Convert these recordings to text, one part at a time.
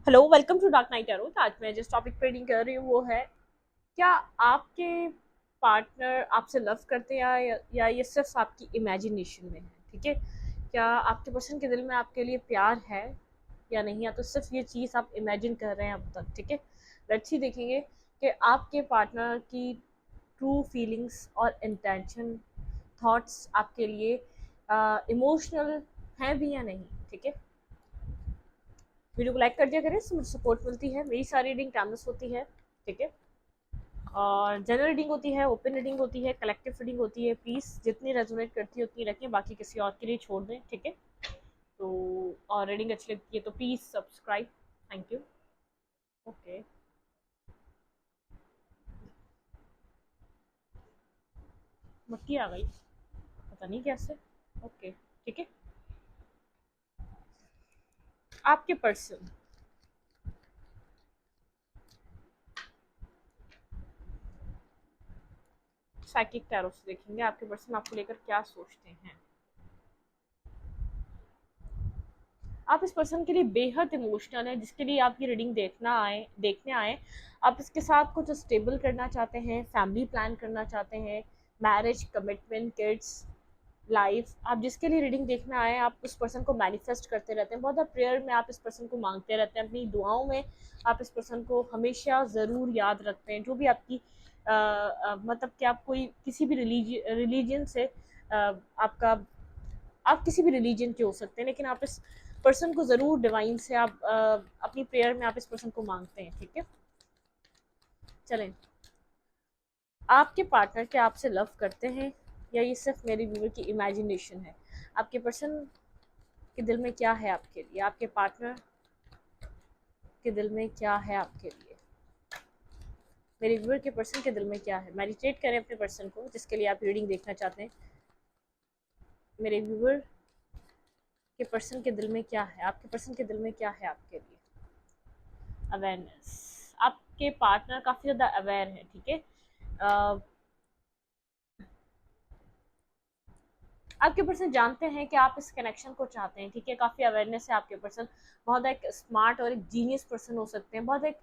Hello, welcome to dark night tarot. आज मैं जिस टॉपिक पे रीडिंग कर रही हूँ वो है, क्या आपके पार्टनर आपसे लव करते हैं या ये सिर्फ आपकी इमेजिनेशन में है। ठीक है, क्या आपके पर्सन के दिल में आपके लिए प्यार है या नहीं, या तो सिर्फ ये चीज़ आप इमेजिन कर रहे हैं अब तक। ठीक है, लेट्स ही देखेंगे कि आपके पार्टनर की ट्रू फीलिंग्स और इंटेंशन, थॉट्स आपके लिए इमोशनल हैं भी या नहीं। ठीक है, वीडियो को लाइक कर दिया करें, इससे मुझे सपोर्ट मिलती है। मेरी सारी रीडिंग टाइमलेस होती है। ठीक है, और जनरल रीडिंग होती है, ओपन रीडिंग होती है, कलेक्टिव रीडिंग होती है। प्लीज़ जितनी रेजोनेट करती है उतनी रखें, बाकी किसी और के लिए छोड़ दें। ठीक है, तो और रीडिंग अच्छी लगती है तो please subscribe. Thank you. Okay, मक्खी आ गई, पता नहीं कैसे। ओके, ठीक है। आपके पर्सन साइकिक टैरो से देखेंगे आपके पर्सन आपको लेकर क्या सोचते हैं। आप इस पर्सन के लिए बेहद इमोशनल हैं, जिसके लिए आप ये रीडिंग देखने आए। आप इसके साथ कुछ स्टेबल करना चाहते हैं, फैमिली प्लान करना चाहते हैं, मैरिज, कमिटमेंट, किड्स, लाइफ। आप जिसके लिए रीडिंग देखने आए हैं, आप उस पर्सन को मैनिफेस्ट करते रहते हैं। बहुत ज़्यादा प्रेयर में आप इस पर्सन को मांगते रहते हैं, अपनी दुआओं में आप इस पर्सन को हमेशा ज़रूर याद रखते हैं। जो भी आपकी मतलब कि आप कोई किसी भी रिलीजन से आपका, आप किसी भी रिलीजन के हो सकते हैं, लेकिन आप इस पर्सन को ज़रूर डिवाइन से आप अपनी प्रेयर में आप इस पर्सन को मांगते हैं। ठीक है, चलें। आपके पार्टनर क्या आपसे लव करते हैं या ये सिर्फ मेरी व्यूअर की इमेजिनेशन है। आपके पर्सन के दिल में क्या है आपके लिए, आपके पार्टनर के दिल में क्या है आपके लिए, मेरे व्यूअर के पर्सन के दिल में क्या है। मेडिटेट करें अपने पर्सन को जिसके लिए आप रीडिंग देखना चाहते हैं। मेरे व्यूअर के पर्सन के दिल में क्या है, आपके पर्सन के दिल में क्या है आपके लिए। अवेयरनेस, आपके पार्टनर काफ़ी ज़्यादा अवेयर है। ठीक है, आपके पर्सन जानते हैं कि आप इस कनेक्शन को चाहते हैं। ठीक है, काफ़ी अवेयरनेस है आपके पर्सन। बहुत एक स्मार्ट और एक जीनियस पर्सन हो सकते हैं, बहुत एक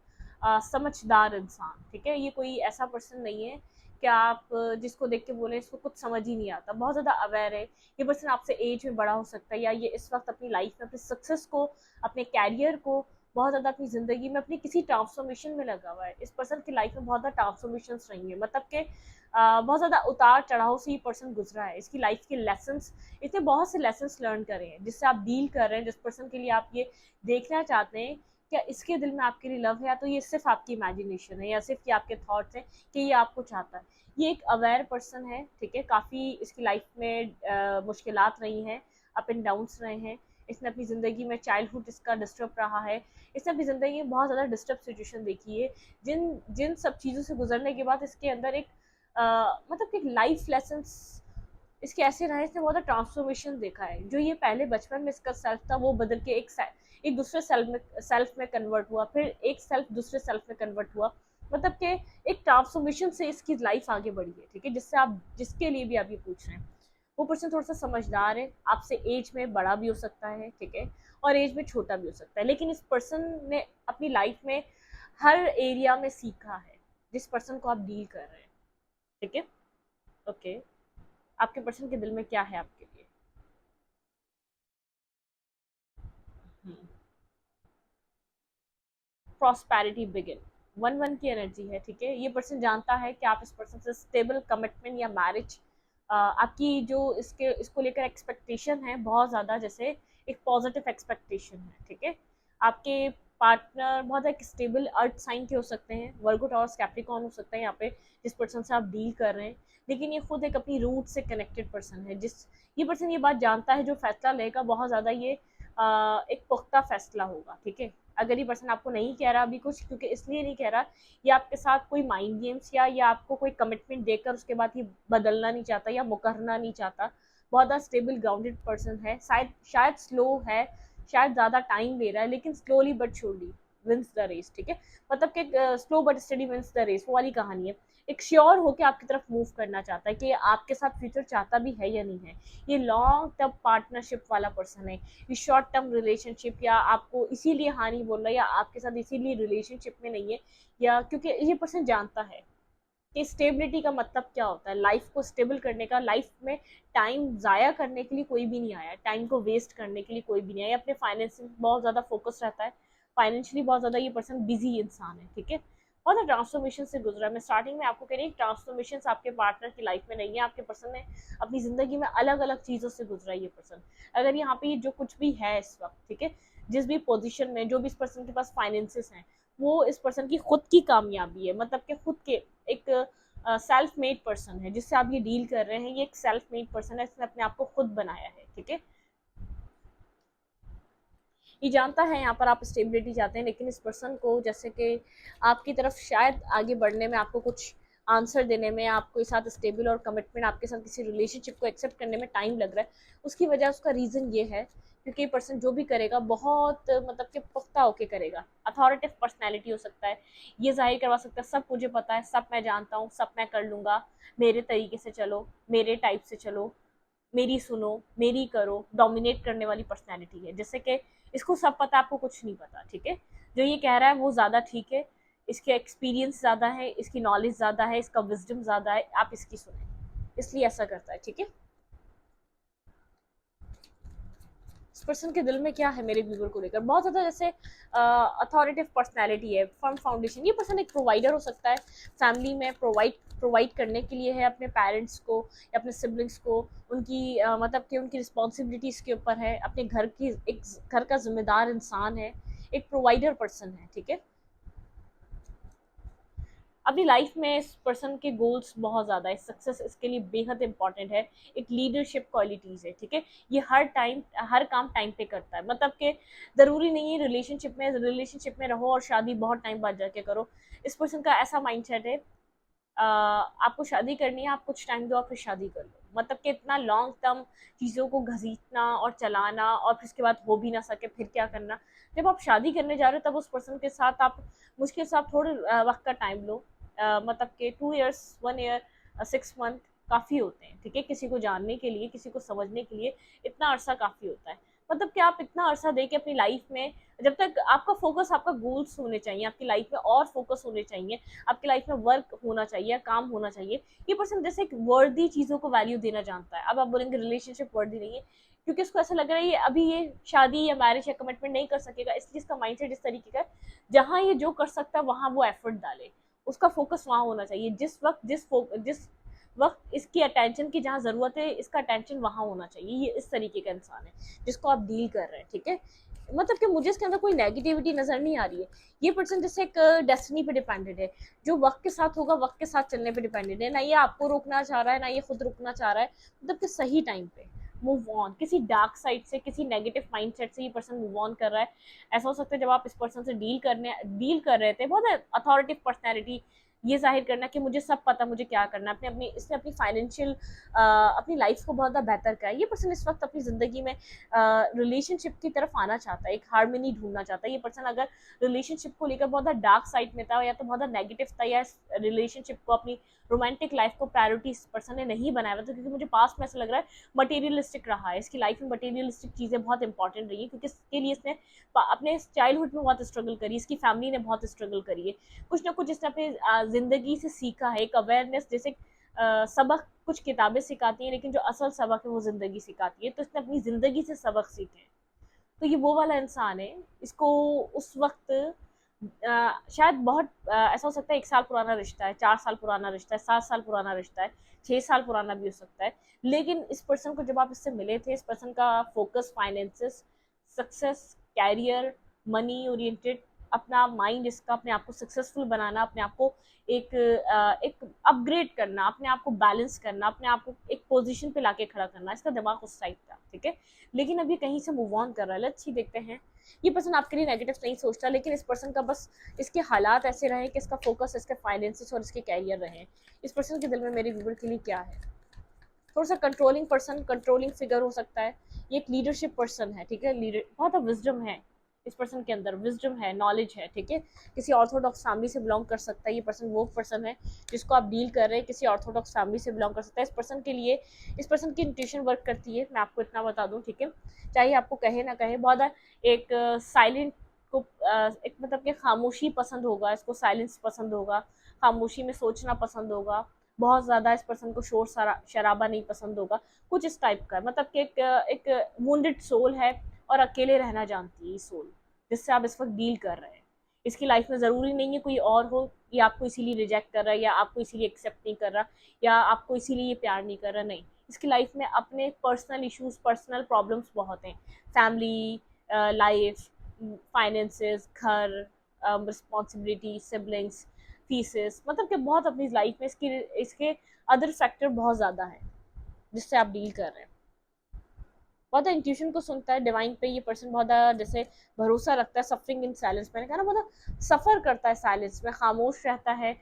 समझदार इंसान। ठीक है, ये कोई ऐसा पर्सन नहीं है कि आप जिसको देख के बोले इसको कुछ समझ ही नहीं आता। बहुत ज़्यादा अवेयर है ये पर्सन, आपसे एज में बड़ा हो सकता है, या ये इस वक्त अपनी लाइफ में अपनी सक्सेस को, अपने कैरियर को, बहुत ज़्यादा अपनी ज़िंदगी में अपनी किसी ट्रांसफॉर्मेशन में लगा हुआ है। इस पर्सन की लाइफ में बहुत ज़्यादा ट्रांसफॉर्मेशन रही है, मतलब कि बहुत ज़्यादा उतार चढ़ाव से ये पर्सन गुजरा है। इसकी लाइफ के लेसन्स, इसने बहुत से लेसन्स लर्न करे हैं जिससे आप डील कर रहे हैं। जिस पर्सन के लिए आप ये देखना चाहते हैं क्या इसके दिल में आपके लिए लव है, या तो ये सिर्फ आपकी इमेजिनेशन है, या सिर्फ ये आपके थॉट्स हैं कि ये आपको चाहता है। ये एक अवेयर पर्सन है। ठीक है, काफ़ी इसकी लाइफ में मुश्किलात रही हैं, अप एंड डाउन्स रहे हैं। इसने अपनी ज़िंदगी में चाइल्डहुड इसका डिस्टर्ब रहा है। इसने अपनी ज़िंदगी में बहुत ज़्यादा डिस्टर्ब सिचुएशन देखी है, जिन जिन सब चीज़ों से गुजरने के बाद इसके अंदर एक मतलब कि लाइफ लेसन्स इसके ऐसे रहे। इसने बहुत ट्रांसफॉर्मेशन देखा है। जो ये पहले बचपन में इसका सेल्फ था वो बदल के एक दूसरे सेल्फ में कन्वर्ट हुआ, फिर एक सेल्फ दूसरे सेल्फ में कन्वर्ट हुआ। मतलब कि एक ट्रांसफॉर्मेशन से इसकी लाइफ आगे बढ़ी है। ठीक है, जिससे आप जिसके लिए भी आप ये पूछ रहे हैं, वो पर्सन थोड़ा सा समझदार है, आपसे एज में बड़ा भी हो सकता है। ठीक है, और एज में छोटा भी हो सकता है, लेकिन इस पर्सन ने अपनी लाइफ में हर एरिया में सीखा है जिस पर्सन को आप डील कर रहे हैं। ठीक है, ओके। आपके पर्सन के दिल में क्या है आपके लिए। प्रॉस्पेरिटी बिगिन, 1-1 की एनर्जी है। ठीक है, ये पर्सन जानता है कि आप इस पर्सन से स्टेबल कमिटमेंट या मैरिज, आपकी जो इसको लेकर एक्सपेक्टेशन है बहुत ज़्यादा, जैसे एक पॉजिटिव एक्सपेक्टेशन है। ठीक है, आपके पार्टनर बहुत एक स्टेबल अर्थ साइन के हो सकते हैं, वर्गो टॉरस कैप्रिकॉर्न हो सकते हैं यहाँ पे जिस पर्सन से आप डील कर रहे हैं। लेकिन ये खुद एक अपनी रूट से कनेक्टेड पर्सन है। जिस ये पर्सन ये बात जानता है, जो फैसला लेगा बहुत ज़्यादा ये एक पुख्ता फैसला होगा। ठीक है, अगर ये पर्सन आपको नहीं कह रहा अभी कुछ, क्योंकि इसलिए नहीं कह रहा, ये आपके साथ कोई माइंड गेम्स या आपको कोई कमिटमेंट देकर उसके बाद ये बदलना नहीं चाहता या मुकरना नहीं चाहता। बहुत ज़्यादा स्टेबल ग्राउंडेड पर्सन है। शायद स्लो है, शायद ज़्यादा टाइम ले रहा है, लेकिन slowly but surely wins the race, ठीक है, मतलब कि slow but steady wins the race, वो वाली कहानी है। एक श्योर होके आपकी तरफ मूव करना चाहता है कि आपके साथ फ्यूचर चाहता भी है या नहीं है। ये लॉन्ग टर्म पार्टनरशिप वाला पर्सन है। ये शॉर्ट टर्म रिलेशनशिप या आपको इसीलिए हाँ नहीं बोल रहा है या आपके साथ इसीलिए रिलेशनशिप में नहीं है, या क्योंकि ये पर्सन जानता है कि स्टेबिलिटी का मतलब क्या होता है, लाइफ को स्टेबल करने का। लाइफ में टाइम ज़ाया करने के लिए कोई भी नहीं आया, टाइम को वेस्ट करने के लिए कोई भी नहीं आया। अपने फाइनेंस में बहुत ज़्यादा फोकस रहता है, फाइनेंशियली बहुत ज़्यादा ये पर्सन बिजी इंसान है, ठीक है। बहुत सा ट्रांसफॉर्मेशन से गुजरा है। मैं स्टार्टिंग में आपको कह रही हूँ ट्रांसफॉर्मेशन आपके पार्टनर की लाइफ में नहीं है, आपके पर्सन ने अपनी ज़िंदगी में अलग अलग चीज़ों से गुजरा है ये पर्सन। अगर यहाँ पे जो कुछ भी है इस वक्त, ठीक है, जिस भी पोजीशन में जो भी इस पर्सन के पास फाइनेंसेस हैं, वो इस पर्सन की खुद की कामयाबी है, मतलब कि खुद के एक सेल्फ मेड पर्सन है जिससे आप ये डील कर रहे हैं। ये एक सेल्फ मेड पर्सन है, इसने अपने आप को खुद बनाया है, ठीक है। ये जानता है यहाँ पर आप स्टेबिलिटी चाहते हैं, लेकिन इस पर्सन को जैसे कि आपकी तरफ शायद आगे बढ़ने में, आपको कुछ आंसर देने में, आपको साथ स्टेबल और कमिटमेंट, आपके साथ किसी रिलेशनशिप को एक्सेप्ट करने में टाइम लग रहा है। उसकी वजह, उसका रीज़न ये है क्योंकि ये पर्सन जो भी करेगा बहुत मतलब कि पुख्ता होके करेगा। अथॉरिटिव पर्सनैलिटी हो सकता है, ये जाहिर करवा सकता है सब मुझे पता है, सब मैं जानता हूँ, सब मैं कर लूँगा, मेरे तरीके से चलो, मेरे टाइप से चलो, मेरी सुनो, मेरी करो, डोमिनेट करने वाली पर्सनैलिटी है। जैसे कि इसको सब पता, आपको कुछ नहीं पता, ठीक है। जो ये कह रहा है वो ज़्यादा ठीक है, इसके एक्सपीरियंस ज़्यादा है, इसकी नॉलेज ज़्यादा है, इसका विजडम ज़्यादा है, आप इसकी सुने, इसलिए ऐसा करता है, ठीक है। इस पर्सन के दिल में क्या है मेरे व्यूवर को लेकर, बहुत ज़्यादा जैसे अथॉरिटिव पर्सनैलिटी है, फर्म फाउंडेशन। ये पर्सन एक प्रोवाइडर हो सकता है, फैमिली में प्रोवाइड करने के लिए है अपने पेरेंट्स को या अपने सिबलिंग्स को, उनकी मतलब कि उनकी रिस्पॉन्सिबिलिटीज़ के ऊपर है, अपने घर की, एक घर का जिम्मेदार इंसान है, एक प्रोवाइडर पर्सन है, ठीक है। अपनी लाइफ में इस पर्सन के गोल्स बहुत ज़्यादा है, सक्सेस इसके लिए बेहद इंपॉर्टेंट है, एक लीडरशिप क्वालिटीज़ है, ठीक है। ये हर काम टाइम पे करता है, मतलब कि ज़रूरी नहीं है रिलेशनशिप में रहो और शादी बहुत टाइम बाद जाके करो। इस पर्सन का ऐसा माइंडसेट है, आपको शादी करनी है, आप कुछ टाइम दो, आप फिर शादी कर लो, मतलब कि इतना लॉन्ग टर्म चीज़ों को घसीटना और चलाना और फिर उसके बाद हो भी ना सके फिर क्या करना। जब आप शादी करने जा रहे हो तब उस पर्सन के साथ आप मुश्किल से आप थोड़े वक्त का टाइम लो, मतलब कि 2 ईयर्स, 1 ईयर, 6 मंथ काफ़ी होते हैं, ठीक है, किसी को जानने के लिए, किसी को समझने के लिए इतना अरसा काफ़ी होता है। मतलब कि आप इतना अरसा दे के अपनी लाइफ में, जब तक आपका फोकस, आपका गोल्स होने चाहिए आपकी लाइफ में, और फोकस होने चाहिए आपकी लाइफ में, वर्क होना चाहिए, काम होना चाहिए। ये पर्सन जैसे एक वर्दी चीज़ों को वैल्यू देना जानता है। अब आप बोलेंगे रिलेशनशिप वर्दी नहीं है, क्योंकि उसको ऐसा लग रहा है ये अभी ये शादी या मैरिज या कमिटमेंट नहीं कर सकेगा, इसलिए इसका माइंडसेट इस तरीके का है, जहाँ ये जो कर सकता है वहाँ वो एफर्ट डाले, उसका फोकस वहाँ होना चाहिए। जिस वक्त इसकी अटेंशन की जहाँ ज़रूरत है, इसका अटेंशन वहाँ होना चाहिए। ये इस तरीके का इंसान है जिसको आप डील कर रहे हैं, ठीक है। मतलब कि मुझे इसके अंदर कोई नेगेटिविटी नज़र नहीं आ रही है। ये पर्सन जैसे एक डेस्टिनी पे डिपेंडेड है, जो वक्त के साथ होगा, वक्त के साथ चलने पे डिपेंडेड है। ना ये आपको रोकना चाह रहा है, ना ये खुद रुकना चाह रहा है, मतलब कि सही टाइम पे मूव ऑन, किसी डार्क साइड से, किसी नेगेटिव माइंडसेट से ये पर्सन मूव ऑन कर रहा है। ऐसा हो सकता है जब आप इस पर्सन से डील कर रहे थे, बहुत अथॉरिटिव पर्सनैलिटी, ये जाहिर करना कि मुझे सब पता, मुझे क्या करना है, इसने अपनी फाइनेंशियल अपनी लाइफ को बहुत ज़्यादा बेहतर किया है। ये पर्सन इस वक्त अपनी ज़िंदगी में रिलेशनशिप की तरफ आना चाहता है, एक हार्मनी ढूंढना चाहता है। ये पर्सन अगर रिलेशनशिप को लेकर बहुत ज़्यादा डार्क साइड में था, या तो बहुत ज़्यादा नेगेटिव था, या रिलेशनशिप को, अपनी रोमांटिक लाइफ को प्रायोरिटी इस पर्सन ने नहीं बनाया था, क्योंकि मुझे पास्ट में ऐसा लग रहा है मटेरियलिस्टिक रहा है, इसकी लाइफ में मटेरियलिस्टिक चीज़ें बहुत इंपॉर्टेंट रही है, क्योंकि इसके लिए इसने अपने चाइल्डहुड में बहुत स्ट्रगल करी, इसकी फैमिली ने बहुत स्ट्रगल करी है, कुछ ना कुछ इसने अपनी ज़िंदगी से सीखा है, एक अवेयरनेस, जैसे सबक कुछ किताबें सिखाती हैं, लेकिन जो असल सबक है वो ज़िंदगी सिखाती है, तो इसने अपनी ज़िंदगी से सबक सीखे हैं। तो ये वो वाला इंसान है, इसको उस वक्त शायद बहुत ऐसा हो सकता है 1 साल पुराना रिश्ता है, 4 साल पुराना रिश्ता है, 7 साल पुराना रिश्ता है, 6 साल पुराना भी हो सकता है, लेकिन इस पर्सन को जब आप इससे मिले थे, इस पर्सन का focus finances, success, career, money oriented, अपना माइंड, इसका अपने आप को सक्सेसफुल बनाना, अपने आप को एक अपग्रेड करना, अपने आप को बैलेंस करना, अपने आप को एक पोजीशन पे लाके खड़ा करना, इसका दिमाग उस टाइप था, ठीक है। लेकिन अभी कहीं से मूव ऑन कर रहा है, लेट्स सी, देखते हैं। ये पर्सन आपके लिए नेगेटिव नहीं सोचता, लेकिन इस पर्सन का बस, इसके हालात ऐसे रहे कि इसका फोकस इसके फाइनेंसेस और इसके कैरियर रहे। इस पर्सन के दिल में मेरे व्यूवर के लिए क्या है, थोड़ा सा कंट्रोलिंग पर्सन, कंट्रोलिंग फिगर हो सकता है। ये एक लीडरशिप पर्सन है, ठीक है, लीडर, बहुत विजडम है, इस पर्सन के अंदर विजडम है, नॉलेज है, ठीक है। किसी ऑर्थोडॉक्स फैमिली से बिलोंग कर सकता है ये पर्सन, वो पर्सन है जिसको आप डील कर रहे हैं किसी ऑर्थोडॉक्स फैमिली से बिलोंग कर सकता है। इस पर्सन के लिए, इस पर्सन की इंट्यूशन वर्क करती है, मैं आपको इतना बता दूं, ठीक है। चाहे आपको कहे ना कहे, बहुत एक साइलेंट को एक मतलब कि खामोशी पसंद होगा, इसको साइलेंस पसंद होगा, खामोशी में सोचना पसंद होगा। बहुत ज़्यादा इस पर्सन को शोर शराबा नहीं पसंद होगा, कुछ इस टाइप का, मतलब कि एक वुंडेड सोल है और अकेले रहना जानती है ये सोल, जिससे आप इस वक्त डील कर रहे हैं। इसकी लाइफ में ज़रूरी नहीं है कोई और हो, ये आपको इसीलिए रिजेक्ट कर रहा है, या आपको इसीलिए एक्सेप्ट नहीं कर रहा, या आपको इसीलिए ये प्यार नहीं कर रहा, नहीं। इसकी लाइफ में अपने पर्सनल इश्यूज, पर्सनल प्रॉब्लम्स बहुत हैं, फैमिली लाइफ, फाइनेंसेस, घर, रिस्पॉन्सिबिलिटी, सिबलिंग्स, फीसेस, मतलब कि बहुत अपनी लाइफ में इसके अदर फैक्टर बहुत ज़्यादा है जिससे आप डील कर रहे हैं। बहुत इंट्यूशन को सुनता है, डिवाइन पे ये पर्सन बहुत जैसे भरोसा रखता है। सफरिंग इन साइलेंस, मैंने कहा ना, बहुत सफ़र करता है साइलेंस में, खामोश रहता है।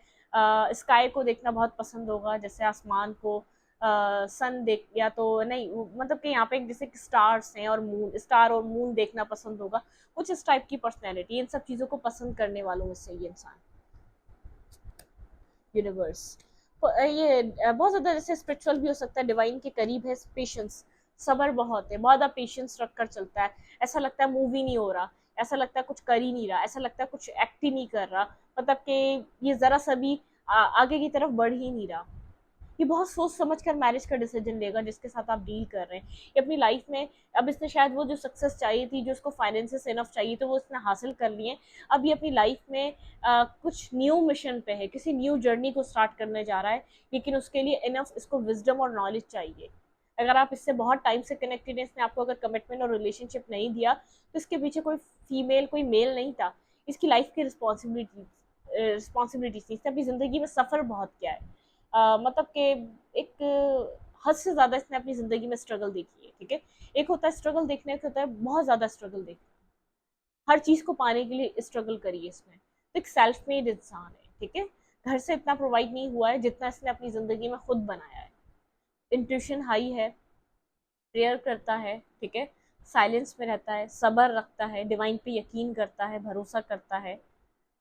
स्काई को देखना बहुत पसंद होगा, जैसे आसमान को, सन देख, या तो नहीं, मतलब कि यहाँ पे जैसे स्टार्स हैं और मून, स्टार और मून देखना पसंद होगा, कुछ इस टाइप की पर्सनैलिटी, इन सब चीज़ों को पसंद करने वालों में से ये इंसान। यूनिवर्स ये बहुत ज़्यादा जैसे स्पिरिचुअल भी हो सकता है, डिवाइन के करीब है, पेशेंस, सबर बहुत है, बहुत ज़्यादा पेशेंस रख कर चलता है। ऐसा लगता है मूव ही नहीं हो रहा, ऐसा लगता है कुछ कर ही नहीं रहा, ऐसा लगता है कुछ एक्ट ही नहीं कर रहा, मतलब कि ये ज़रा सा भी आगे की तरफ बढ़ ही नहीं रहा। ये बहुत सोच समझ कर मैरिज का डिसीजन लेगा जिसके साथ आप डील कर रहे हैं। ये अपनी लाइफ में, अब इसने शायद वो जो सक्सेस चाहिए थी, जो उसको फाइनेंसेस इनफ चाहिए, तो वो इसने हासिल कर लिए। अब ये अपनी लाइफ में कुछ न्यू मिशन पे है, किसी न्यू जर्नी को स्टार्ट करने जा रहा है, लेकिन उसके लिए इनफ इसको विजडम और नॉलेज चाहिए। अगर आप इससे बहुत टाइम से कनेक्टेड हैं, इसने आपको अगर कमिटमेंट और रिलेशनशिप नहीं दिया, तो इसके पीछे कोई फीमेल, कोई मेल नहीं था। इसकी लाइफ की रिस्पॉन्सिबिलिटीज थी, इसने अपनी ज़िंदगी में सफ़र बहुत किया है। मतलब कि एक हद से ज़्यादा इसने अपनी ज़िंदगी में स्ट्रगल देखी है, ठीक है। एक होता है स्ट्रगल देखने, एक होता है बहुत ज़्यादा स्ट्रगल देखना, हर चीज़ को पाने के लिए स्ट्रगल करी है इसने। तो एक सेल्फ मेड इंसान है, ठीक है। घर से इतना प्रोवाइड नहीं हुआ है जितना इसने अपनी ज़िंदगी में खुद बनाया है। इंट्यूशन हाई है, प्रेयर करता है, ठीक है, साइलेंस में रहता है, सब्र रखता है, डिवाइन पे यकीन करता है, भरोसा करता है,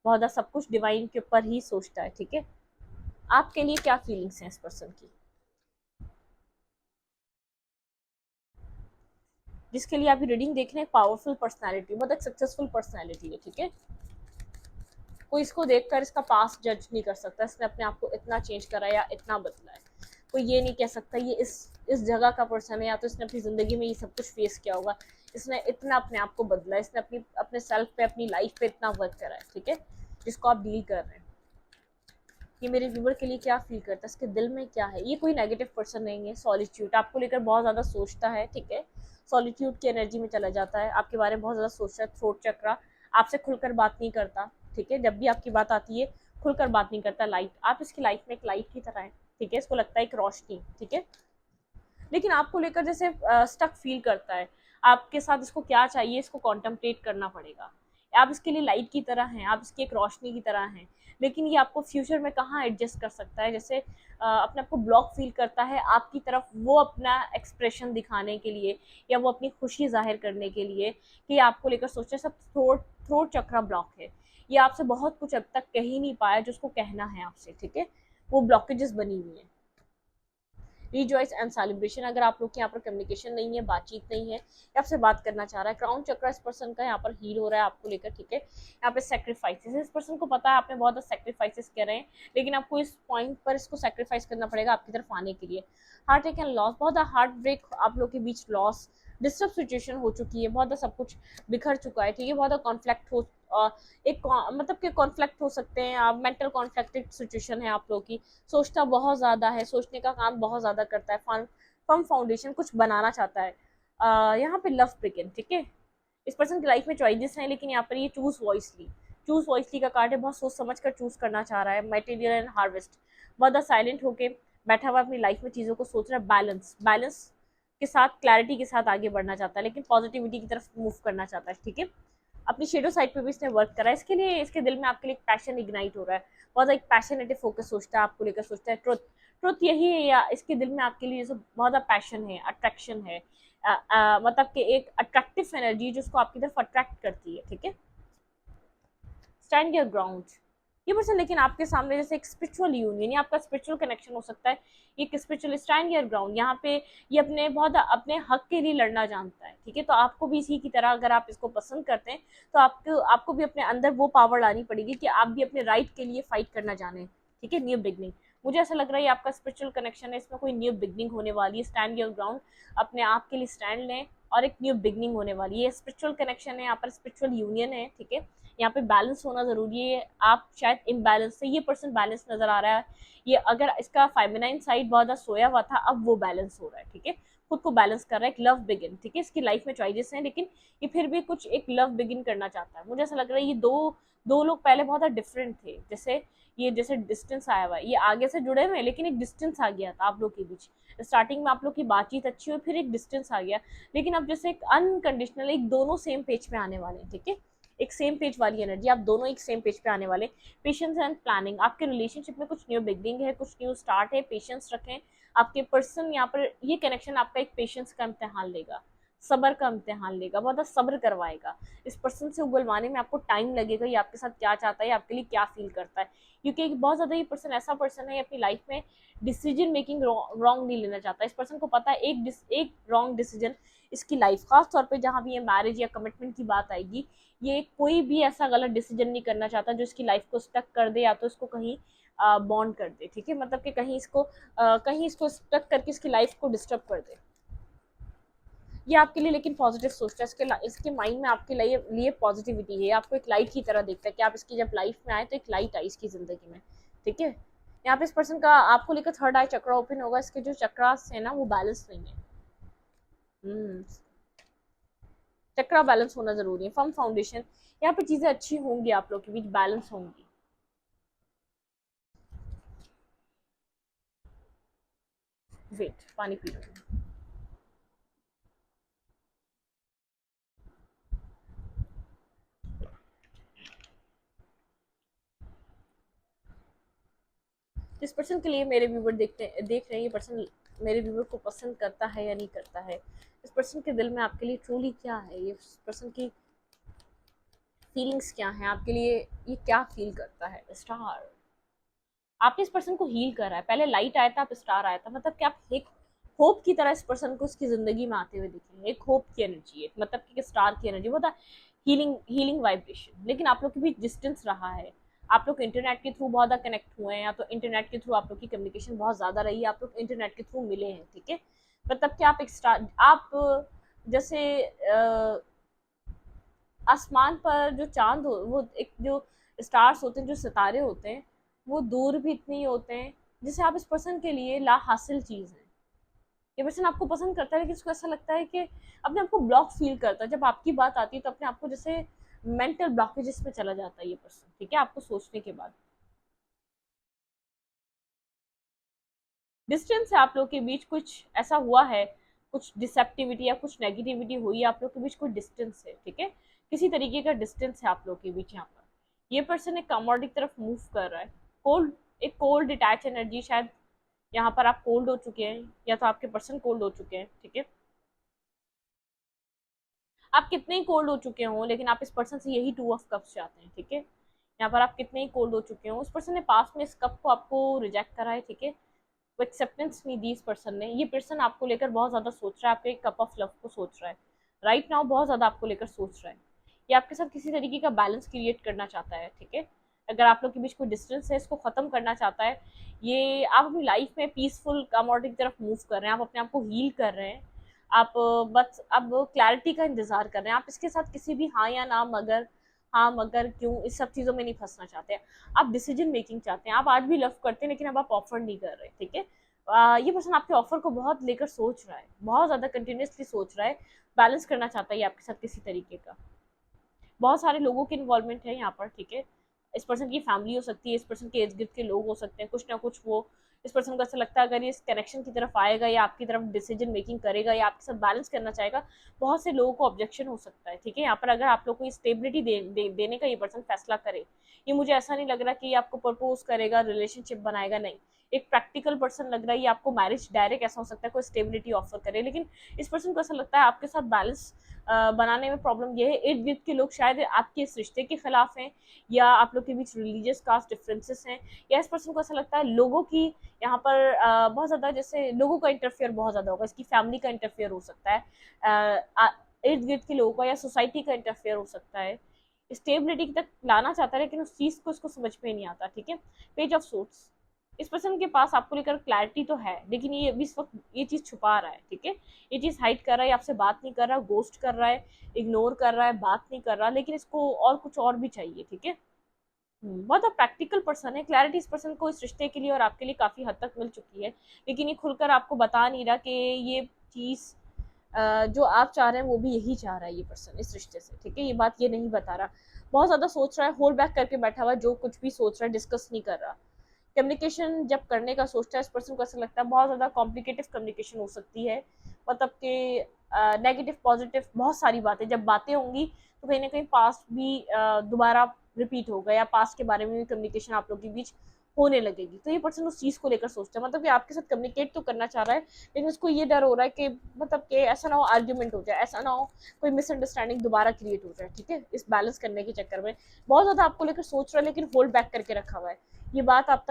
बहुत ज़्यादा सब कुछ डिवाइन के ऊपर ही सोचता है, ठीक है। आपके लिए क्या फीलिंग्स हैं इस पर्सन की, जिसके लिए आप रीडिंग देख रहे हैं? पावरफुल पर्सनालिटी, बहुत एक सक्सेसफुल पर्सनालिटी है, ठीक है। कोई इसको देखकर इसका पास जज नहीं कर सकता, इसने अपने आप को इतना चेंज करा या इतना बदला है। कोई ये नहीं कह सकता ये इस जगह का पर्सन है, या तो इसने अपनी ज़िंदगी में ये सब कुछ फेस किया होगा, इसने इतना अपने आप को बदला, इसने अपने सेल्फ पे, अपनी लाइफ पे इतना वर्क करा है, ठीक है, जिसको आप डील कर रहे हैं। ये मेरे व्यूवर के लिए क्या फील करता है, इसके दिल में क्या है? ये कोई नेगेटिव पर्सन नहीं है। सॉलिट्यूड, आपको लेकर बहुत ज़्यादा सोचता है, ठीक है, सॉलिट्यूड की एनर्जी में चला जाता है, आपके बारे में बहुत ज़्यादा सोचता है। थ्रोट चक्रा, आपसे खुलकर बात नहीं करता, ठीक है, जब भी आपकी बात आती है खुलकर बात नहीं करता। लाइट, आप इसकी लाइफ में एक लाइट की तरह है, ठीक है, इसको लगता है एक रोशनी, ठीक है, लेकिन आपको लेकर जैसे स्टक फील करता है। आपके साथ इसको क्या चाहिए, इसको कॉन्टम्पलेट करना पड़ेगा। आप इसके लिए लाइट की तरह हैं, आप इसकी एक रोशनी की तरह हैं, लेकिन ये आपको फ्यूचर में कहाँ एडजस्ट कर सकता है, जैसे अपने आप को ब्लॉक फील करता है आपकी तरफ, वो अपना एक्सप्रेशन दिखाने के लिए, या वो अपनी खुशी जाहिर करने के लिए कि आपको लेकर सोचे, सब थ्रोट चक्रा ब्लॉक है। ये आपसे बहुत कुछ अब तक कह ही नहीं पाया जो उसको कहना है आपसे, ठीक है, वो ब्लॉकेजेस बनी हुई है। रिजॉइस एंड सेलिब्रेशन, अगर आप लोग के यहाँ पर कम्युनिकेशन नहीं है, बातचीत नहीं है, या आपसे बात करना चाह रहा है, क्राउन चक्र इस पर्सन का यहाँ पर हील हो रहा है आपको लेकर, ठीक है। यहाँ पे सेक्रीफाइसेस, इस पर्सन को पता है आपने बहुत ज़्यादा सेक्रीफाइसेस करे हैं, लेकिन आपको इस पॉइंट पर इसको सेक्रीफाइस करना पड़ेगा आपकी तरफ आने के लिए। हार्ट अटैक एंड लॉस, बहुत हार्ट ब्रेक आप लोग के बीच, लॉस, डिस्टर्ब सिचुएशन हो चुकी है, बहुत ज़्यादा सब कुछ बिखर चुका है, ठीक है, बहुत ज़्यादा कॉन्फ्लिक्ट हो, एक मतलब कि कॉन्फ्लिक्ट हो सकते हैं आप, मेंटल कॉन्फ्लिक्टेड सिचुएशन है आप लोग की। सोचता बहुत ज़्यादा है, सोचने का काम बहुत ज़्यादा करता है, फर्म फाउंडेशन कुछ बनाना चाहता है। यहाँ पे लव बिगिन, ठीक है, इस पर्सन की लाइफ में चॉइसेस हैं, लेकिन यहाँ पर ये चूज वॉइसली का कार्ड है, बहुत सोच समझ कर चूज करना चाह रहा है। मटेरियल एंड हार्वेस्ट, बहुत ज़्यादा साइलेंट होके बैठा हुआ अपनी लाइफ में चीज़ों को सोच रहा है। बैलेंस के साथ, क्लैरिटी के साथ आगे बढ़ना चाहता है, लेकिन पॉजिटिविटी की तरफ मूव करना चाहता है, ठीक है। अपनी शेडो साइड पे भी इसने वर्क करा है, इसके लिए इसके दिल में आपके लिए एक पैशन इग्नाइट हो रहा है, बहुत एक पैशनेटिव फोकस सोचता है आपको लेकर, सोचता है ट्रुथ यही है, या इसके दिल में आपके लिए जैसे बहुत ज़्यादा पैशन है, अट्रैक्शन है, मतलब कि एक अट्रैक्टिव एनर्जी जिसको आपकी तरफ अट्रैक्ट करती है, ठीक है। स्टैंड योर ग्राउंड, ये पर्सन लेकिन आपके सामने जैसे एक स्पिरिचुअल यूनियन या आपका स्पिरिचुअल कनेक्शन हो सकता है, एक स्पिरिचुअल स्टैंड योर ग्राउंड, यहाँ पे ये अपने बहुत अपने हक के लिए लड़ना जानता है, ठीक है। तो आपको भी इसी की तरह अगर आप इसको पसंद करते हैं तो आपको आपको भी अपने अंदर वो पावर लानी पड़ेगी कि आप भी अपने राइट के लिए फाइट करना जाने, ठीक है। न्यू बिगनिंग, मुझे ऐसा लग रहा है ये आपका स्पिरिचुअल कनेक्शन है, इसमें कोई न्यू बिगनिंग होने वाली है। स्टैंड योर ग्राउंड, अपने आप के लिए स्टैंड लें और एक न्यू बिगनिंग होने वाली है। ये स्पिरिचुअल कनेक्शन है, यहाँ पर स्पिरिचुअल यूनियन है, ठीक है। यहाँ पे बैलेंस होना जरूरी है, आप शायद इम्बैलेंस से, ये पर्सन बैलेंस नजर आ रहा है, ये अगर इसका फेमिनाइन साइड बहुत ज्यादा सोया हुआ था अब वो बैलेंस हो रहा है, ठीक है। खुद को बैलेंस कर रहा है, एक लव बिगिन, ठीक है। इसकी लाइफ में चॉइसेस हैं लेकिन ये फिर भी कुछ एक लव बिगिन करना चाहता है। मुझे ऐसा लग रहा है ये दो दो लोग पहले बहुत डिफरेंट थे, जैसे ये जैसे डिस्टेंस आया हुआ है, ये आगे से जुड़े हुए हैं लेकिन एक डिस्टेंस आ गया था आप लोग के बीच। स्टार्टिंग में आप लोग की बातचीत अच्छी हुई, फिर एक डिस्टेंस आ गया, लेकिन अब जैसे एक अनकंडीशनल एक दोनों सेम पेज पे आने वाले हैं, ठीक है। एक सेम पेज वाली एनर्जी, आप दोनों एक सेम पेज पे आने वाले। पेशेंस एंड प्लानिंग, आपके रिलेशनशिप में कुछ न्यू बिगनिंग है, कुछ न्यू स्टार्ट है, पेशेंस रखें। आपके पर्सन यहाँ पर ये कनेक्शन आपका एक पेशेंस का इम्तिहान लेगा, सब्र का इम्तिहान लेगा, बहुत ज़्यादा सब्र करवाएगा। इस पर्सन से उगलवाने में आपको टाइम लगेगा, ये आपके साथ क्या चाहता है, आपके लिए क्या फील करता है, क्योंकि बहुत ज़्यादा ये पर्सन ऐसा पर्सन है अपनी लाइफ में डिसीजन मेकिंग रॉन्ग नहीं लेना चाहता। इस पर्सन को पता है एक रॉन्ग डिसीजन इसकी लाइफ, खास तौर पे जहाँ भी ये मैरिज या कमिटमेंट की बात आएगी, ये कोई भी ऐसा गलत डिसीजन नहीं करना चाहता जो इसकी लाइफ को स्टक कर दे या तो इसको कहीं बॉन्ड कर दे, ठीक है। मतलब कि कहीं इसको स्टक करके इसकी लाइफ को डिस्टर्ब कर दे। ये आपके लिए लेकिन पॉजिटिव सोचता है, इसके माइंड में आपके लिए पॉजिटिविटी है, आपको एक लाइट की तरह देखता है कि आप इसकी जब लाइफ में आए तो एक लाइट आई इसकी जिंदगी में, ठीक है। यहाँ पे इस पर्सन का आपको लेकर थर्ड आई चक्रा ओपन होगा, इसके जो चक्रास है ना वो बैलेंस नहीं है। चक्रा बैलेंस होना जरूरी है। फर्म फाउंडेशन, यहाँ पे चीजें अच्छी होंगी, आप लोग के बीच बैलेंस होंगी। वेट, पानी पी लो। जिस पर्सन के लिए मेरे व्यूवर देख रहे हैं, ये पर्सन मेरे व्यूवर को पसंद करता है या नहीं करता है, इस पर्सन के दिल में आपके लिए ट्रूली क्या है, ये पर्सन की फीलिंग्स क्या है आपके लिए, ये क्या फील करता है। स्टार, आपने इस पर्सन को हील करा है, पहले लाइट आया था अब स्टार आया था, मतलब कि आप एक होप की तरह इस पर्सन को इसकी जिंदगी में आते हुए दिखेंगे। एक होप की एनर्जी है, मतलब कि स्टार की एनर्जी, वो हीलिंग वाइब्रेशन। लेकिन आप लोग के बीच डिस्टेंस रहा है, आप लोग इंटरनेट के थ्रू बहुत ज़्यादा कनेक्ट हुए हैं, या तो इंटरनेट के थ्रू आप लोग की कम्युनिकेशन बहुत ज़्यादा रही है, आप लोग इंटरनेट के थ्रू मिले हैं, ठीक है। मतलब कि आप एक स्टार, आप जैसे आसमान पर जो चांद हो, वो एक जो स्टार्स होते हैं, जो सितारे होते हैं, वो दूर भी इतने ही होते हैं जिसे आप इस पर्सन के लिए ला हासिल चीज़ है। ये पर्सन आपको पसंद करता है लेकिन इसको ऐसा लगता है कि अपने आपको ब्लॉक फील करता है, जब आपकी बात आती है तो अपने आपको जैसे मेंटल ब्लॉकेजेस में चला जाता है ये पर्सन, ठीक है, आपको सोचने के बाद। डिस्टेंस है आप लोग के बीच, कुछ ऐसा हुआ है, कुछ डिसेप्टिविटी या कुछ नेगेटिविटी हुई है, आप लोग के बीच कोई डिस्टेंस है, ठीक है। किसी तरीके का डिस्टेंस है आप लोग के बीच। यहाँ पर ये पर्सन एक कमोड की तरफ मूव कर रहा है, कोल्ड, एक कोल्ड डिटैच एनर्जी, शायद यहाँ पर आप कोल्ड हो चुके हैं या तो आपके पर्सन कोल्ड हो चुके हैं, ठीक है। आप कितने ही कोल्ड हो चुके हों लेकिन आप इस पर्सन से यही 2 ऑफ कप्स चाहते हैं, ठीक है। यहाँ पर आप कितने ही कोल्ड हो चुके हों, उस पर्सन ने पास में इस कप को आपको रिजेक्ट करा है, ठीक है। वो एक्सेप्टेंस नहीं दी इस पर्सन ने। ये पर्सन आपको लेकर बहुत ज़्यादा सोच रहा है, आपके कप ऑफ लव को सोच रहा है राइट नाउ, बहुत ज़्यादा आपको लेकर सोच रहा है। ये आपके साथ किसी तरीके का बैलेंस क्रिएट करना चाहता है, ठीक है। अगर आप लोग के बीच कोई डिस्टेंस है इसको ख़त्म करना चाहता है। ये आप अपनी लाइफ में पीसफुल कमोडिटी की तरफ मूव कर रहे हैं, आप अपने आप को हील कर रहे हैं, आप बस अब क्लैरिटी का इंतजार कर रहे हैं। आप इसके साथ किसी भी हाँ या ना, मगर, हाँ मगर क्यों, इस सब चीज़ों में नहीं फंसना चाहते हैं। आप डिसीजन मेकिंग चाहते हैं, आप आज भी लव करते हैं लेकिन अब आप ऑफर नहीं कर रहे, ठीक है। ये पर्सन आपके ऑफर को बहुत लेकर सोच रहा है, बहुत ज़्यादा कंटिन्यूसली सोच रहा है, बैलेंस करना चाहता है ये आपके साथ किसी तरीके का। बहुत सारे लोगों की इन्वॉल्वमेंट है यहाँ पर, ठीक है। इस पर्सन की फैमिली हो सकती है, इस पर्सन के इर्द गिर्द के लोग हो सकते हैं, कुछ ना कुछ वो, इस पर्सन को ऐसा लगता है अगर ये इस कनेक्शन की तरफ आएगा या आपकी तरफ डिसीजन मेकिंग करेगा या आपके साथ बैलेंस करना चाहेगा, बहुत से लोगों को ऑब्जेक्शन हो सकता है, ठीक है। यहाँ पर अगर आप लोग को स्टेबिलिटी देने का ये पर्सन फैसला करे, ये मुझे ऐसा नहीं लग रहा कि ये आपको प्रपोज करेगा, रिलेशनशिप बनाएगा, नहीं। एक प्रैक्टिकल पर्सन लग रहा है, ये आपको मैरिज डायरेक्ट ऐसा हो सकता है कोई स्टेबिलिटी ऑफर करे, लेकिन इस पर्सन को ऐसा लगता है आपके साथ बैलेंस बनाने में प्रॉब्लम ये है, इर्द गिर्द के लोग शायद आपके इस रिश्ते के खिलाफ हैं, या आप लोग के बीच रिलीजियस कास्ट डिफरेंसेस हैं, या इस पर्सन को ऐसा लगता है लोगों की यहाँ पर बहुत ज़्यादा, जैसे लोगों का इंटरफेयर बहुत ज़्यादा होगा, इसकी फैमिली का इंटरफेयर हो सकता है, इर्द गिर्द के लोगों का या सोसाइटी का इंटरफेयर हो सकता है, स्टेबिलिटी तक लाना चाहता है लेकिन उस चीज़ को उसको समझ में नहीं आता। ठीक है, पेज ऑफ सोर्ट्स, इस पर्सन के पास आपको लेकर क्लैरिटी तो है, लेकिन ये अभी इस वक्त ये चीज़ छुपा रहा है। ठीक है, ये चीज़ हाइड कर रहा है, आपसे बात नहीं कर रहा, गोस्ट कर रहा है, इग्नोर कर रहा है, बात नहीं कर रहा, लेकिन इसको और कुछ और भी चाहिए। ठीक है, बहुत प्रैक्टिकल पर्सन है, क्लैरिटी इस पर्सन को इस रिश्ते के लिए और आपके लिए काफ़ी हद तक मिल चुकी है, लेकिन ये खुलकर आपको बता नहीं रहा कि ये चीज़ जो आप चाह रहे हैं वो भी यही चाह रहा है ये पर्सन इस रिश्ते से। ठीक है, ये बात ये नहीं बता रहा, बहुत ज़्यादा सोच रहा है, होल्ड बैक करके बैठा हुआ है, जो कुछ भी सोच रहा है डिस्कस नहीं कर रहा। कम्युनिकेशन जब करने का सोचता है इस पर्सन को ऐसा लगता है बहुत ज़्यादा कॉम्प्लिकेटिव कम्युनिकेशन हो सकती है, मतलब कि नेगेटिव पॉजिटिव बहुत सारी बातें, जब बातें होंगी तो कहीं ना कहीं पास्ट भी दोबारा रिपीट होगा, या पास्ट के बारे में भी कम्युनिकेशन आप लोगों के बीच होने लगेगी, तो ये पर्सन उस चीज़ को लेकर सोचता है, मतलब कि आपके साथ कम्युनिकेट तो करना चाह रहा है, लेकिन उसको ये डर हो रहा है कि मतलब कि ऐसा ना हो आर्ग्यूमेंट हो जाए, ऐसा ना हो कोई मिसअंडरस्टैंडिंग दोबारा क्रिएट हो जाए। ठीक है, इस बैलेंस करने के चक्कर में बहुत ज़्यादा आपको लेकर सोच रहा है, लेकिन होल्ड बैक करके रखा हुआ है, ये बात अब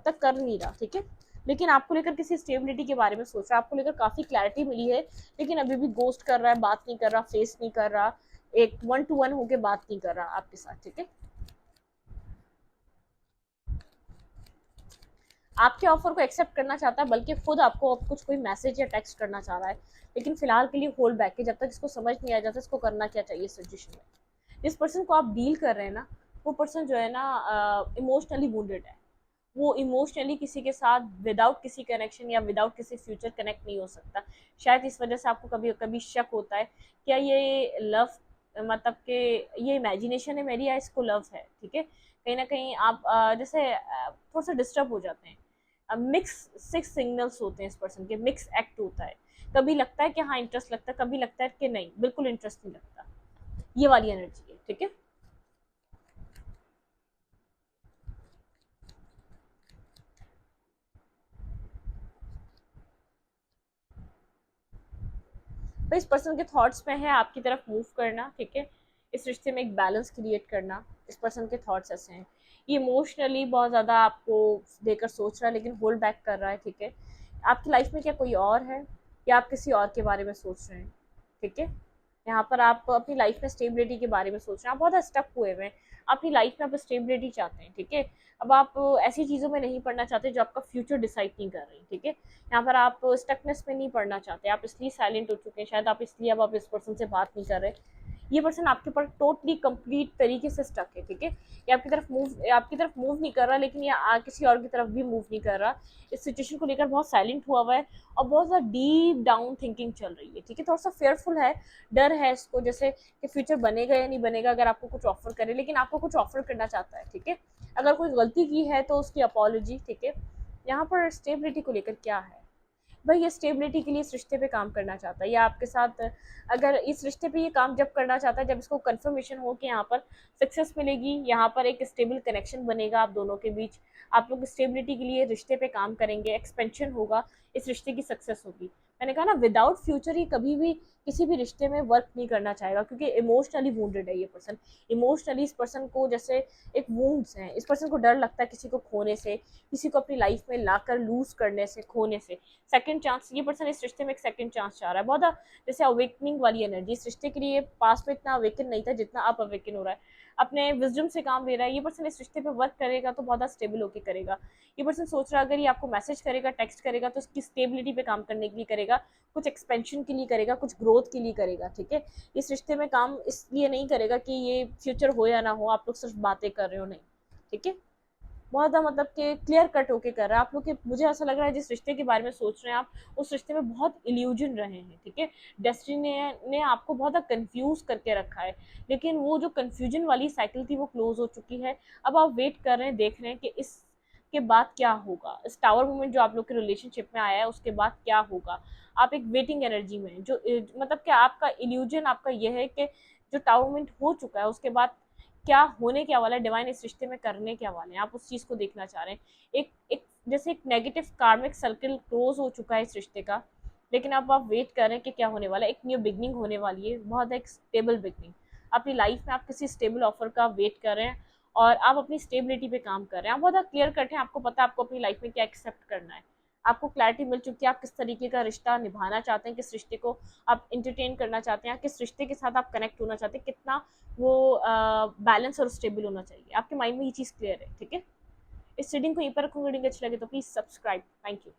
तक कर नहीं रहा। ठीक है, लेकिन आपको लेकर किसी स्टेबिलिटी के बारे में सोच रहा है, आपको लेकर काफ़ी क्लैरिटी मिली है, लेकिन अभी भी गोस्ट कर रहा है, बात नहीं कर रहा, फेस नहीं कर रहा, एक 1-to-1 होके बात नहीं कर रहा आपके साथ। ठीक है, आपके ऑफर को एक्सेप्ट करना चाहता है, बल्कि खुद आपको कुछ कोई मैसेज या टेक्स्ट करना चाह रहा है, लेकिन फिलहाल के लिए होल्ड बैक है, जब तक इसको समझ नहीं आ जाता इसको करना क्या चाहिए सिचुएशन में। जिस पर्सन को आप डील कर रहे हैं ना, वो पर्सन जो है ना इमोशनली वुंडेड है, वो इमोशनली किसी के साथ विदाउट किसी कनेक्शन या विदाउट किसी फ्यूचर कनेक्ट नहीं हो सकता। शायद इस वजह से आपको कभी कभी शक होता है क्या ये लव, मतलब कि ये इमेजिनेशन है मेरी या इसको लव है। ठीक है, कहीं ना कहीं आप जैसे थोड़ा सा डिस्टर्ब हो जाते हैं, मिक्स सिक्स सिग्नल्स होते हैं इस पर्सन के, मिक्स एक्ट होता है, कभी लगता है कि हाँ इंटरेस्ट लगता है, कभी लगता है कि नहीं बिल्कुल इंटरेस्ट नहीं लगता, ये वाली एनर्जी है। ठीक है, तो इस पर्सन के थॉट्स में है आपकी तरफ मूव करना। ठीक है, इस रिश्ते में एक बैलेंस क्रिएट करना, इस पर्सन के थॉट्स ऐसे हैं, ये इमोशनली बहुत ज़्यादा आपको देकर सोच रहा है, लेकिन होल्ड बैक कर रहा है। ठीक है, आपकी लाइफ में क्या कोई और है, या आप किसी और के बारे में सोच रहे हैं। ठीक है, यहाँ पर आप अपनी लाइफ में स्टेबिलिटी के बारे में सोच रहे हैं, आप बहुत स्टक हुए हुए हैं अपनी लाइफ में, आप स्टेबिलिटी चाहते हैं। ठीक है, अब आप ऐसी चीज़ों में नहीं पढ़ना चाहते जो आपका फ्यूचर डिसाइड नहीं कर रही। ठीक है, यहाँ पर आप स्टकनेस में नहीं पढ़ना चाहते, आप इसलिए साइलेंट हो चुके हैं, शायद आप इसलिए अब आप इस पर्सन से बात नहीं कर रहे, ये पर्सन आपके ऊपर टोटली कंप्लीट तरीके से स्टक है। ठीक है, ये आपकी तरफ मूव नहीं कर रहा, लेकिन ये किसी और की तरफ भी मूव नहीं कर रहा, इस सिचुएशन को लेकर बहुत साइलेंट हुआ हुआ है, और बहुत ज़्यादा डीप डाउन थिंकिंग चल रही है। ठीक है, थोड़ा सा फेयरफुल है, डर है इसको, जैसे कि फ्यूचर बनेगा या नहीं बनेगा अगर आपको कुछ ऑफर करे, लेकिन आपको कुछ ऑफर करना चाहता है। ठीक है, अगर कोई गलती की है तो उसकी अपॉलॉजी। ठीक है, यहाँ पर स्टेबिलिटी को लेकर क्या है भाई, ये स्टेबिलिटी के लिए इस रिश्ते पे काम करना चाहता है, या आपके साथ अगर इस रिश्ते पे ये काम जब करना चाहता है जब इसको कंफर्मेशन हो कि यहाँ पर सक्सेस मिलेगी, यहाँ पर एक स्टेबल कनेक्शन बनेगा आप दोनों के बीच, आप लोग स्टेबिलिटी के लिए रिश्ते पे काम करेंगे, एक्सपेंशन होगा, इस रिश्ते की सक्सेस होगी। मैंने कहा ना, विदाउट फ्यूचर ही कभी भी किसी भी रिश्ते में वर्क नहीं करना चाहेगा, क्योंकि इमोशनली वूंडेड है ये पर्सन। इमोशनली इस पर्सन को जैसे एक वूंड्स हैं, इस पर्सन को डर लगता है किसी को खोने से, किसी को अपनी लाइफ में लाकर लूज करने से, खोने से। सेकंड चांस, ये पर्सन इस रिश्ते में एक सेकंड चांस चाह रहा है, बहुत जैसे अवेकनिंग वाली एनर्जी इस रिश्ते के लिए। पास में इतना अवेकन नहीं था जितना अब अवेकन हो रहा है, अपने विजडम से काम ले रहा है। ये पर्सन इस रिश्ते पे वर्क करेगा तो बहुत स्टेबल होकर करेगा। ये पर्सन सोच रहा है अगर ये आपको मैसेज करेगा, टेक्स्ट करेगा, तो उसकी स्टेबिलिटी पे काम करने के लिए करेगा, कुछ एक्सपेंशन के लिए करेगा, कुछ ग्रोथ के लिए करेगा। ठीक है, इस रिश्ते में काम इसलिए नहीं करेगा कि ये फ्यूचर हो या ना हो, आप लोग सिर्फ बातें कर रहे हो, नहीं। ठीक है, बहुत ज़्यादा मतलब कि क्लियर कट होके कर रहा है आप लोग के। मुझे ऐसा लग रहा है जिस रिश्ते के बारे में सोच रहे हैं आप, उस रिश्ते में बहुत इल्यूजन रहे हैं। ठीक है, डेस्टिनी ने आपको बहुत ज़्यादा कंफ्यूज करके रखा है, लेकिन वो जो कंफ्यूजन वाली साइकिल थी वो क्लोज हो चुकी है। अब आप वेट कर रहे हैं, देख रहे हैं कि इसके बाद क्या होगा, इस टावर मोमेंट जो आप लोग के रिलेशनशिप में आया है उसके बाद क्या होगा। आप एक वेटिंग एनर्जी में जो मतलब कि आपका इल्यूजन आपका यह है कि जो टावर मोमेंट हो चुका है उसके बाद क्या होने क्या वाला है, डिवाइन इस रिश्ते में करने क्या वाले हैं, आप उस चीज़ को देखना चाह रहे हैं। एक एक जैसे एक नेगेटिव कार्मिक सर्किल क्लोज हो चुका है इस रिश्ते का, लेकिन अब आप वेट कर रहे हैं कि क्या होने वाला है, एक न्यू बिगनिंग होने वाली है, बहुत एक स्टेबल बिगनिंग। अपनी लाइफ में आप किसी स्टेबल ऑफर का वेट कर रहे हैं और आप अपनी स्टेबिलिटी पे काम कर रहे हैं, आप बहुत क्लियर कट हैं, आपको पता है आपको अपनी लाइफ में क्या एक्सेप्ट करना है, आपको क्लैरिटी मिल चुकी है आप किस तरीके का रिश्ता निभाना चाहते हैं, किस रिश्ते को आप इंटरटेन करना चाहते हैं, किस रिश्ते के साथ आप कनेक्ट होना चाहते हैं, कितना वो बैलेंस और स्टेबल होना चाहिए, आपके माइंड में ये चीज़ क्लियर है। ठीक है, इस रीडिंग को यहीं पर रखूंगी। रीडिंग अच्छी लगे तो प्लीज़ सब्सक्राइब। Thank you.